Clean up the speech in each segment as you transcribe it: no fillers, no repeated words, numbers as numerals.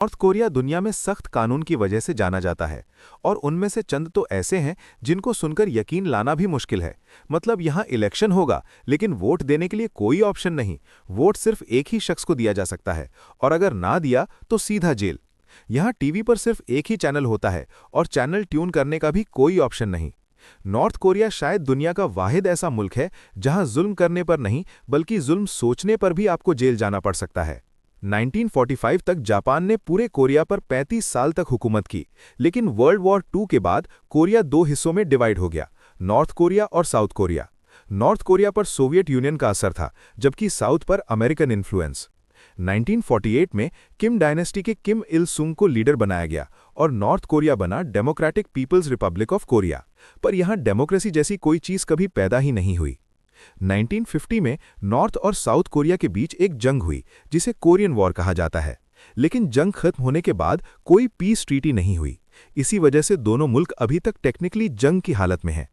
North Korea दुनिया में सख्त कानून की वजह से जाना जाता है और उनमें से चंद तो ऐसे हैं जिनको सुनकर यकीन लाना भी मुश्किल है। मतलब यहाँ इलेक्शन होगा लेकिन वोट देने के लिए कोई ऑप्शन नहीं। वोट सिर्फ एक ही शख्स को दिया जा सकता है और अगर ना दिया तो सीधा जेल। यहाँ टीवी पर सिर्फ एक ही चैनल होता है और चैनल ट्यून करने का भी कोई ऑप्शन नहीं। नॉर्थ कोरिया शायद दुनिया का वाहिद ऐसा मुल्क है जहां जुल्म करने पर नहीं बल्कि जुल्म सोचने पर भी आपको जेल जाना पड़ सकता है। 1945 तक जापान ने पूरे कोरिया पर 35 साल तक हुकूमत की, लेकिन वर्ल्ड वॉर II के बाद कोरिया दो हिस्सों में डिवाइड हो गया, नॉर्थ कोरिया और साउथ कोरिया। नॉर्थ कोरिया पर सोवियत यूनियन का असर था, जबकि साउथ पर अमेरिकन इन्फ्लुएंस। 1948 में किम डायनेस्टी के किम इल सुंग को लीडर बनाया गया और नॉर्थ कोरिया बना Democratic People's Republic of Korea. पर यहाँ डेमोक्रेसी जैसी कोई चीज़ कभी पैदा ही नहीं हुई। 1950 में नॉर्थ और साउथ कोरिया के बीच एक जंग हुई जिसे कोरियन वॉर कहा जाता है, लेकिन जंग खत्म होने के बाद कोई पीस ट्रीटी नहीं हुई। इसी वजह से दोनों मुल्क अभी तक टेक्निकली जंग की हालत में हैं।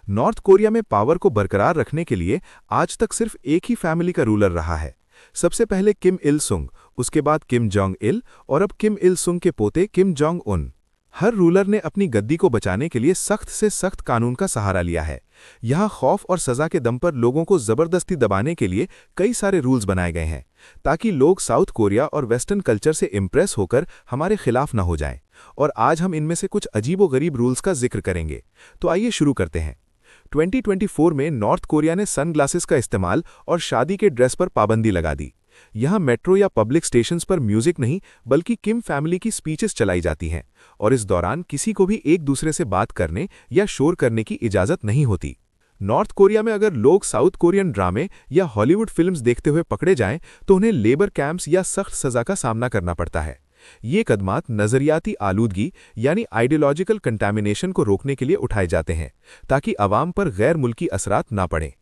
नॉर्थ कोरिया में पावर को बरकरार रखने के लिए आज तक सिर्फ एक ही फैमिली का रूलर रहा है। सबसे पहले किम इल सुंग, उसके बाद किम जोंग इल और अब किम इल सुंग के पोते किम जोंग उन। हर रूलर ने अपनी गद्दी को बचाने के लिए सख्त से सख्त कानून का सहारा लिया है। यहाँ खौफ और सजा के दम पर लोगों को जबरदस्ती दबाने के लिए कई सारे रूल्स बनाए गए हैं ताकि लोग साउथ कोरिया और वेस्टर्न कल्चर से इम्प्रेस होकर हमारे खिलाफ न हो जाएं। और आज हम इनमें से कुछ अजीबोगरीब रूल्स का जिक्र करेंगे। तो आइए शुरू करते हैं। 2024 में नॉर्थ कोरिया ने सनग्लासेस का इस्तेमाल और शादी के ड्रेस पर पाबंदी लगा दी। यहाँ मेट्रो या पब्लिक स्टेशंस पर म्यूजिक नहीं बल्कि किम फैमिली की स्पीचेस चलाई जाती हैं और इस दौरान किसी को भी एक दूसरे से बात करने या शोर करने की इजाज़त नहीं होती। नॉर्थ कोरिया में अगर लोग साउथ कोरियन ड्रामे या हॉलीवुड फिल्म्स देखते हुए पकड़े जाएं तो उन्हें लेबर कैंप्स या सख्त सज़ा का सामना करना पड़ता है। ये कदमात नज़रियाती आलूदगी यानी आइडियोलॉजिकल कंटामिनेशन को रोकने के लिए उठाए जाते हैं ताकि अवाम पर गैर मुल्की असरात ना पड़ें।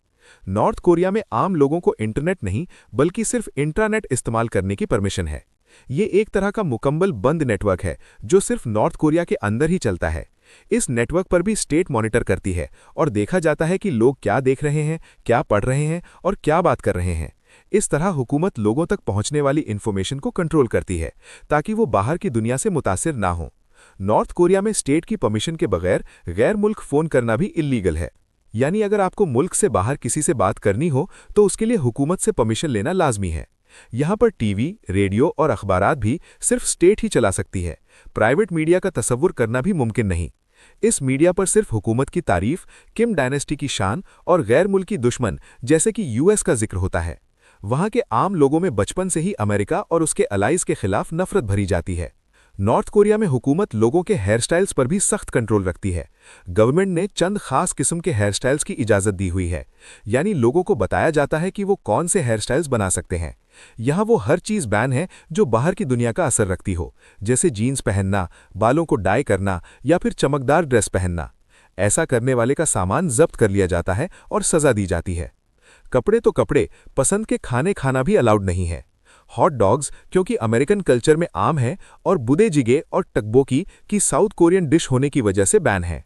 नॉर्थ कोरिया में आम लोगों को इंटरनेट नहीं बल्कि सिर्फ इंट्रानेट इस्तेमाल करने की परमिशन है। ये एक तरह का मुकम्मल बंद नेटवर्क है जो सिर्फ नॉर्थ कोरिया के अंदर ही चलता है। इस नेटवर्क पर भी स्टेट मॉनिटर करती है और देखा जाता है कि लोग क्या देख रहे हैं, क्या पढ़ रहे हैं और क्या बात कर रहे हैं। इस तरह हुकूमत लोगों तक पहुंचने वाली इन्फॉर्मेशन को कंट्रोल करती है ताकि वो बाहर की दुनिया से मुतासिर ना हो। नॉर्थ कोरिया में स्टेट की परमिशन के बगैर गैर मुल्क फ़ोन करना भी इल्लीगल है। यानी अगर आपको मुल्क से बाहर किसी से बात करनी हो तो उसके लिए हुकूमत से परमिशन लेना लाजमी है। यहाँ पर टीवी, रेडियो और अखबारात भी सिर्फ स्टेट ही चला सकती है। प्राइवेट मीडिया का तसव्वुर करना भी मुमकिन नहीं। इस मीडिया पर सिर्फ हुकूमत की तारीफ, किम डायनेस्टी की शान और गैर मुल्की दुश्मन जैसे कि यूएस का जिक्र होता है। वहाँ के आम लोगों में बचपन से ही अमेरिका और उसके अलाइज के खिलाफ नफरत भरी जाती है। नॉर्थ कोरिया में हुकूमत लोगों के हेयर स्टाइल्स पर भी सख्त कंट्रोल रखती है। गवर्नमेंट ने चंद खास किस्म के हेयर स्टाइल्स की इजाज़त दी हुई है, यानी लोगों को बताया जाता है कि वो कौन से हेयर स्टाइल्स बना सकते हैं। यहाँ वो हर चीज़ बैन है जो बाहर की दुनिया का असर रखती हो, जैसे जीन्स पहनना, बालों को डाई करना या फिर चमकदार ड्रेस पहनना। ऐसा करने वाले का सामान जब्त कर लिया जाता है और सज़ा दी जाती है। कपड़े तो कपड़े, पसंद के खाने खाना भी अलाउड नहीं है। हॉट डॉग्स क्योंकि अमेरिकन कल्चर में आम है और बुदेजिगे और टकबोकी की साउथ कोरियन डिश होने की वजह से बैन है।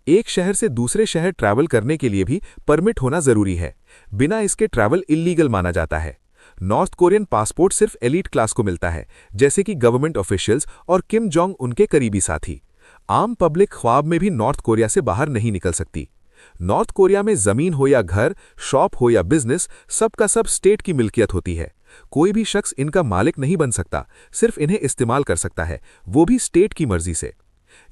एक शहर से दूसरे शहर ट्रैवल करने के लिए भी परमिट होना जरूरी है, बिना इसके ट्रैवल इल्लीगल माना जाता है। नॉर्थ कोरियन पासपोर्ट सिर्फ एलीट क्लास को मिलता है, जैसे कि गवर्नमेंट ऑफिशियल्स और किम जोंग उनके करीबी साथी। आम पब्लिक ख्वाब में भी नॉर्थ कोरिया से बाहर नहीं निकल सकती। नॉर्थ कोरिया में जमीन हो या घर, शॉप हो या बिजनेस, सबका सब स्टेट की मिल्कियत होती है। कोई भी शख्स इनका मालिक नहीं बन सकता, सिर्फ इन्हें इस्तेमाल कर सकता है, वो भी स्टेट की मर्जी से।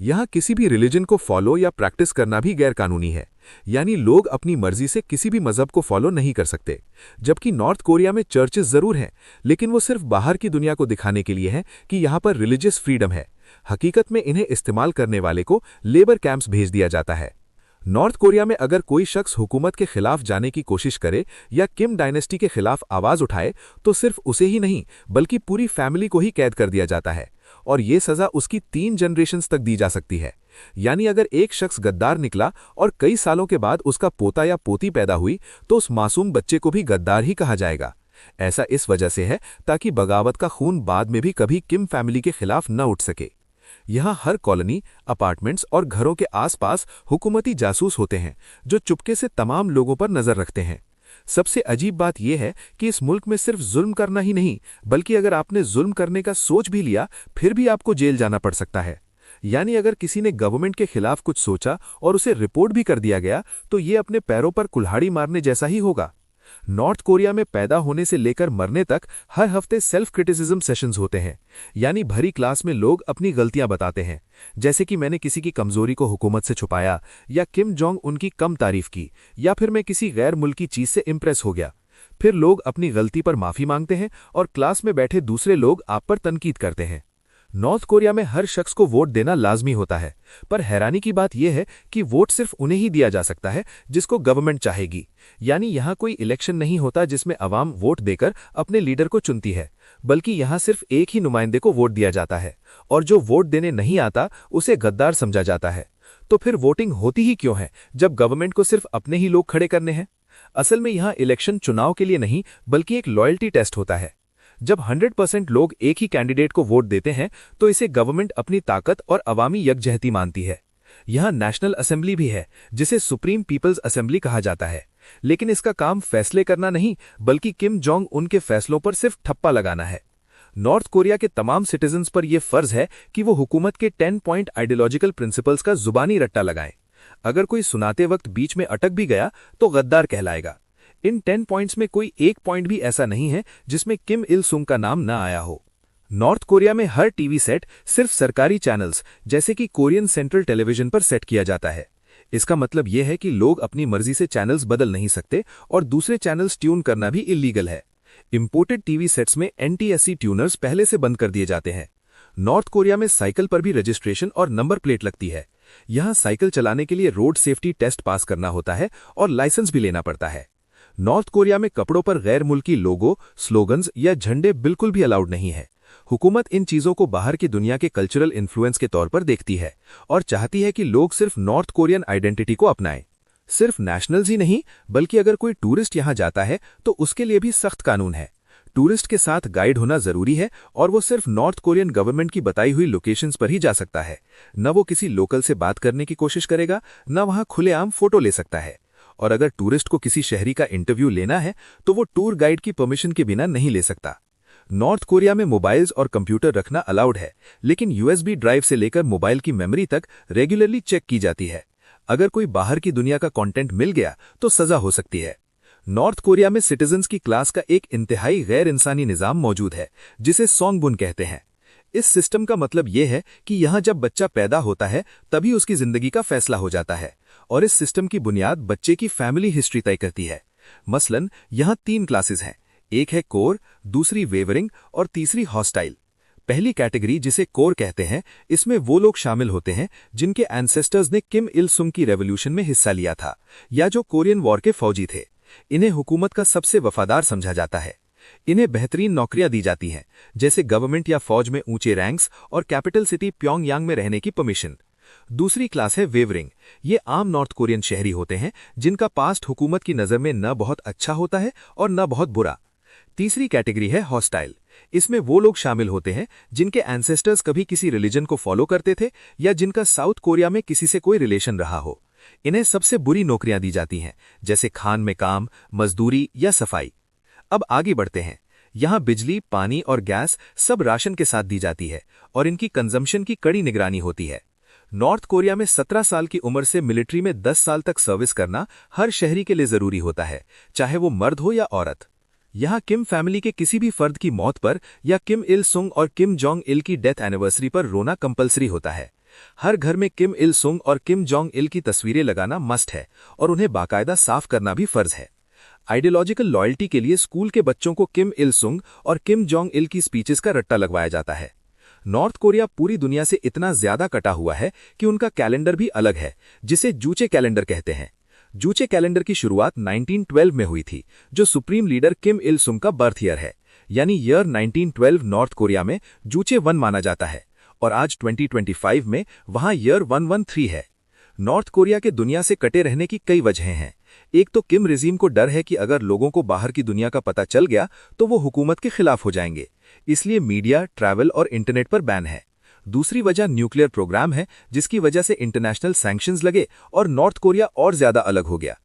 यहाँ किसी भी रिलीजन को फॉलो या प्रैक्टिस करना भी गैर कानूनी है, यानी लोग अपनी मर्जी से किसी भी मजहब को फॉलो नहीं कर सकते। जबकि नॉर्थ कोरिया में चर्चेस जरूर हैं, लेकिन वो सिर्फ बाहर की दुनिया को दिखाने के लिए हैं कि यहाँ पर रिलीजियस फ्रीडम है। हकीकत में इन्हें इस्तेमाल करने वाले को लेबर कैंप्स भेज दिया जाता है। नॉर्थ कोरिया में अगर कोई शख्स हुकूमत के खिलाफ जाने की कोशिश करे या किम डायनेस्टी के खिलाफ आवाज उठाए तो सिर्फ उसे ही नहीं बल्कि पूरी फैमिली को ही कैद कर दिया जाता है और ये सज़ा उसकी 3 जनरेशंस तक दी जा सकती है। यानी अगर एक शख्स गद्दार निकला और कई सालों के बाद उसका पोता या पोती पैदा हुई तो उस मासूम बच्चे को भी गद्दार ही कहा जाएगा। ऐसा इस वजह से है ताकि बगावत का खून बाद में भी कभी किम फैमिली के खिलाफ न उठ सके। यहाँ हर कॉलोनी, अपार्टमेंट्स और घरों के आसपास हुकूमती जासूस होते हैं जो चुपके से तमाम लोगों पर नजर रखते हैं। सबसे अजीब बात यह है कि इस मुल्क में सिर्फ जुल्म करना ही नहीं, बल्कि अगर आपने जुल्म करने का सोच भी लिया, फिर भी आपको जेल जाना पड़ सकता है। यानी अगर किसी ने गवर्नमेंट के खिलाफ कुछ सोचा और उसे रिपोर्ट भी कर दिया गया, तो ये अपने पैरों पर कुल्हाड़ी मारने जैसा ही होगा। नॉर्थ कोरिया में पैदा होने से लेकर मरने तक हर हफ्ते सेल्फ क्रिटिसिज्म सेशंस होते हैं। यानी भरी क्लास में लोग अपनी गलतियां बताते हैं, जैसे कि मैंने किसी की कमजोरी को हुकूमत से छुपाया, या किम जोंग उनकी कम तारीफ की, या फिर मैं किसी गैर मुल्की चीज से इंप्रेस हो गया। फिर लोग अपनी गलती पर माफी मांगते हैं और क्लास में बैठे दूसरे लोग आप पर तनकीद करते हैं। नॉर्थ कोरिया में हर शख्स को वोट देना लाजमी होता है, पर हैरानी की बात यह है कि वोट सिर्फ उन्हें ही दिया जा सकता है जिसको गवर्नमेंट चाहेगी। यानी यहां कोई इलेक्शन नहीं होता जिसमें अवाम वोट देकर अपने लीडर को चुनती है, बल्कि यहां सिर्फ एक ही नुमाइंदे को वोट दिया जाता है, और जो वोट देने नहीं आता उसे गद्दार समझा जाता है। तो फिर वोटिंग होती ही क्यों है जब गवर्नमेंट को सिर्फ अपने ही लोग खड़े करने हैं? असल में यहां इलेक्शन चुनाव के लिए नहीं, बल्कि एक लॉयल्टी टेस्ट होता है। जब 100% लोग एक ही कैंडिडेट को वोट देते हैं, तो इसे गवर्नमेंट अपनी ताकत और अवामी यकजहती मानती है। यहां नेशनल असेंबली भी है, जिसे सुप्रीम पीपल्स असेंबली कहा जाता है, लेकिन इसका काम फैसले करना नहीं, बल्कि किम जोंग उनके फैसलों पर सिर्फ ठप्पा लगाना है। नॉर्थ कोरिया के तमाम सिटीजन्स पर यह फर्ज है कि वो हुकूमत के 10 पॉइंट आइडियोलॉजिकल प्रिंसिपल्स का जुबानी रट्टा लगाएं। अगर कोई सुनाते वक्त बीच में अटक भी गया तो गद्दार कहलाएगा। इन 10 पॉइंट्स में कोई एक पॉइंट भी ऐसा नहीं है जिसमें किम इल सुंग का नाम न आया हो। नॉर्थ कोरिया में हर टीवी सेट सिर्फ सरकारी चैनल्स जैसे कि कोरियन सेंट्रल टेलीविजन पर सेट किया जाता है। इसका मतलब यह है कि लोग अपनी मर्जी से चैनल्स बदल नहीं सकते और दूसरे चैनल्स ट्यून करना भी इलीगल है। इंपोर्टेड टीवी सेट्स में NTSC ट्यूनर्स पहले से बंद कर दिए जाते हैं। नॉर्थ कोरिया में साइकिल पर भी रजिस्ट्रेशन और नंबर प्लेट लगती है। यहां साइकिल चलाने के लिए रोड सेफ्टी टेस्ट पास करना होता है और लाइसेंस भी लेना पड़ता है। नॉर्थ कोरिया में कपड़ों पर गैर मुल्की लोगो, स्लोगन्स या झंडे बिल्कुल भी अलाउड नहीं है। हुकूमत इन चीजों को बाहर की दुनिया के कल्चरल इन्फ्लुएंस के तौर पर देखती है और चाहती है कि लोग सिर्फ नॉर्थ कोरियन आइडेंटिटी को अपनाएं। सिर्फ नेशनल्स ही नहीं, बल्कि अगर कोई टूरिस्ट यहां जाता है तो उसके लिए भी सख्त कानून है। टूरिस्ट के साथ गाइड होना जरूरी है और वो सिर्फ नॉर्थ कोरियन गवर्नमेंट की बताई हुई लोकेशंस पर ही जा सकता है। न वो किसी लोकल से बात करने की कोशिश करेगा, न वहां खुलेआम फोटो ले सकता है। और अगर टूरिस्ट को किसी शहरी का इंटरव्यू लेना है तो वो टूर गाइड की परमिशन के बिना नहीं ले सकता। नॉर्थ कोरिया में मोबाइल्स और कंप्यूटर रखना अलाउड है, लेकिन USB ड्राइव से लेकर मोबाइल की मेमोरी तक रेगुलरली चेक की जाती है। अगर कोई बाहर की दुनिया का कंटेंट मिल गया तो सजा हो सकती है। नॉर्थ कोरिया में सिटीजन्स की क्लास का एक इंतहाई गैर इंसानी निजाम मौजूद है, जिसे सोंगबुन कहते हैं। इस सिस्टम का मतलब यह है कि यहां जब बच्चा पैदा होता है तभी उसकी जिंदगी का फैसला हो जाता है, और इस सिस्टम की बुनियाद बच्चे की फैमिली हिस्ट्री तय करती है। मसलन यहां 3 क्लासेस हैं, एक है कोर, दूसरी वेवरिंग और तीसरी हॉस्टाइल। पहली कैटेगरी, जिसे कोर कहते हैं, इसमें वो लोग शामिल होते हैं जिनके एंसेस्टर्स ने किम इल सुंग की रेवोल्यूशन में हिस्सा लिया था या जो कोरियन वॉर के फौजी थे। इन्हें हुकूमत का सबसे वफादार समझा जाता है। इन्हें बेहतरीन नौकरियां दी जाती हैं, जैसे गवर्नमेंट या फौज में ऊंचे रैंक्स और कैपिटल सिटी प्योंगयांग में रहने की परमिशन। दूसरी क्लास है वेवरिंग। ये आम नॉर्थ कोरियन शहरी होते हैं जिनका पास्ट हुकूमत की नज़र में न बहुत अच्छा होता है और न बहुत बुरा। तीसरी कैटेगरी है हॉस्टाइल। इसमें वो लोग शामिल होते हैं जिनके एंसेस्टर्स कभी किसी रिलीजन को फॉलो करते थे या जिनका साउथ कोरिया में किसी से कोई रिलेशन रहा हो। इन्हें सबसे बुरी नौकरियां दी जाती हैं, जैसे खान में काम, मजदूरी या सफाई। अब आगे बढ़ते हैं। यहां बिजली, पानी और गैस सब राशन के साथ दी जाती है और इनकी कंजम्पशन की कड़ी निगरानी होती है। नॉर्थ कोरिया में 17 साल की उम्र से मिलिट्री में 10 साल तक सर्विस करना हर शहरी के लिए जरूरी होता है, चाहे वो मर्द हो या औरत। यहां किम फैमिली के किसी भी फर्द की मौत पर या किम इल सुंग और किम जोंग इल की डेथ एनिवर्सरी पर रोना कंपलसरी होता है। हर घर में किम इल सुंग और किम जोंग इल की तस्वीरें लगाना मस्ट है और उन्हें बाकायदा साफ करना भी फर्ज है। आइडियोलॉजिकल लॉयल्टी के लिए स्कूल के बच्चों को किम इल सुंग और किम जोंग इल की स्पीचेस का रट्टा लगवाया जाता है। नॉर्थ कोरिया पूरी दुनिया से इतना ज्यादा कटा हुआ है कि उनका कैलेंडर भी अलग है, जिसे जूचे कैलेंडर कहते हैं। जूचे कैलेंडर की शुरुआत 1912 में हुई थी, जो सुप्रीम लीडर किम इल सुंग का बर्थ ईयर है। यानी ईयर 1912 नॉर्थ कोरिया में जूचे 1 माना जाता है और आज 2025 में वहां ईयर 113 है। नॉर्थ कोरिया के दुनिया से कटे रहने की कई वजहें हैं। एक तो किम रिजीम को डर है कि अगर लोगों को बाहर की दुनिया का पता चल गया तो वो हुकूमत के खिलाफ हो जाएंगे, इसलिए मीडिया, ट्रैवल और इंटरनेट पर बैन है। दूसरी वजह न्यूक्लियर प्रोग्राम है, जिसकी वजह से इंटरनेशनल सैंक्शंस लगे और नॉर्थ कोरिया और ज्यादा अलग हो गया।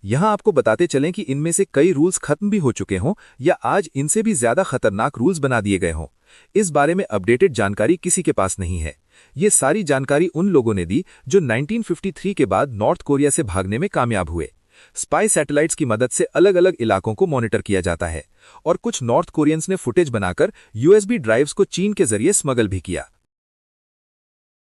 यहाँ आपको बताते चलें कि इनमें से कई रूल्स खत्म भी हो चुके हों या आज इनसे भी ज्यादा खतरनाक रूल्स बना दिए गए हों। इस बारे में अपडेटेड जानकारी किसी के पास नहीं है। ये सारी जानकारी उन लोगों ने दी जो 1953 के बाद नॉर्थ कोरिया से भागने में कामयाब हुए। स्पाई सैटेलाइट्स की मदद से अलग अलग इलाकों को मॉनिटर किया जाता है और कुछ नॉर्थ कोरियंस ने फुटेज बनाकर यूएसबी ड्राइव्स को चीन के जरिए स्मगल भी किया।